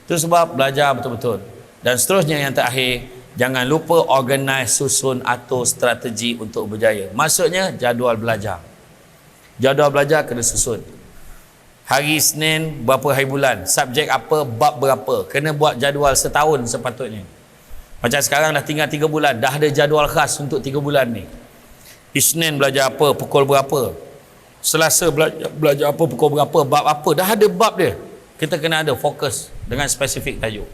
Itu sebab belajar betul-betul. Dan seterusnya yang terakhir, jangan lupa organize, susun, atur strategi untuk berjaya. Maksudnya jadual belajar. Jadual belajar kena susun. Hari Isnin berapa hari bulan, subjek apa, bab berapa. Kena buat jadual setahun sepatutnya. Macam sekarang dah tinggal 3 bulan, dah ada jadual khas untuk 3 bulan ni. Isnin belajar apa, pukul berapa. Selasa belajar apa, pukul berapa, bab apa. Dah ada bab dia. Kita kena ada fokus dengan spesifik tajuk.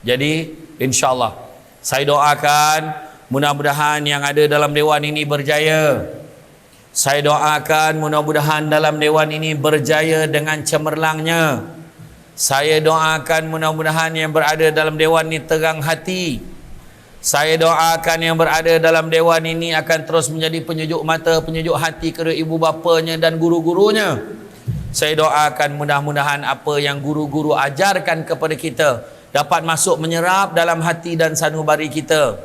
Jadi insya-Allah saya doakan mudah-mudahan yang ada dalam dewan ini berjaya. Saya doakan mudah-mudahan dalam dewan ini berjaya dengan cemerlangnya. Saya doakan mudah-mudahan yang berada dalam dewan ini terang hati. Saya doakan yang berada dalam dewan ini akan terus menjadi penyejuk mata, penyejuk hati kedua ibu bapanya dan guru-gurunya. Saya doakan mudah-mudahan apa yang guru-guru ajarkan kepada kita dapat masuk menyerap dalam hati dan sanubari kita.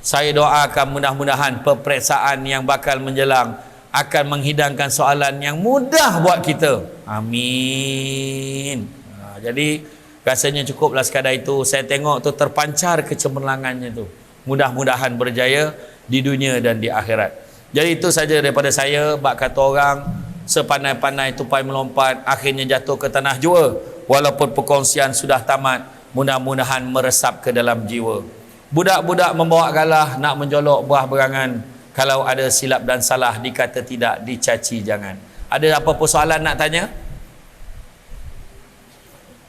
Saya doakan mudah-mudahan peperiksaan yang bakal menjelang akan menghidangkan soalan yang mudah buat kita. Amin. Jadi rasanya cukuplah sekadar itu. Saya tengok tu terpancar kecemerlangannya tu. Mudah-mudahan berjaya di dunia dan di akhirat. Jadi itu saja daripada saya. Bak kata orang, sepandai-pandai tupai melompat, akhirnya jatuh ke tanah jua. Walaupun perkongsian sudah tamat, mudah-mudahan meresap ke dalam jiwa. Budak-budak membawa galah nak menjolok buah berangan. Kalau ada silap dan salah, dikata tidak, dicaci jangan. Ada apa persoalan nak tanya?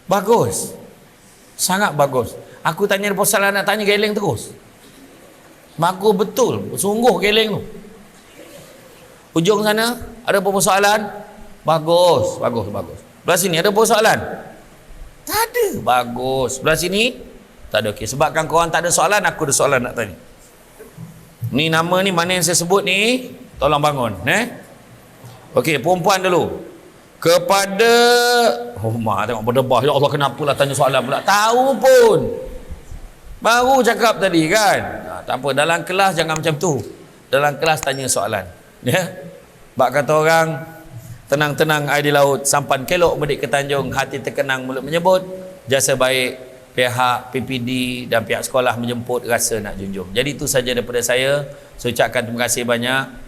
Bagus. Sangat bagus. Aku tanya persoalan nak tanya, geleng terus. Bagus betul. Sungguh geleng tu. Ujung sana, ada apa persoalan? Bagus. Belah sini, ada apa persoalan? Tak ada. Bagus. Belah sini? Tak ada. Okey. Sebabkan korang tak ada soalan, aku ada soalan nak tanya. Ni nama ni mana yang saya sebut ni, tolong bangun. Okey, perempuan dulu. Kepada mak tengok berdebah, ya Allah kenapa lah tanya soalan pula. Tahu pun. Baru cakap tadi kan. Tak apa, dalam kelas jangan macam tu. Dalam kelas tanya soalan. Bak kata orang, tenang-tenang air di laut, sampan kelok medik ke Tanjung, hati terkenang mulut menyebut, jasa baik pihak PPD dan pihak sekolah menjemput, rasa nak junjung. Jadi itu saja daripada saya. Saya ucapkan terima kasih banyak.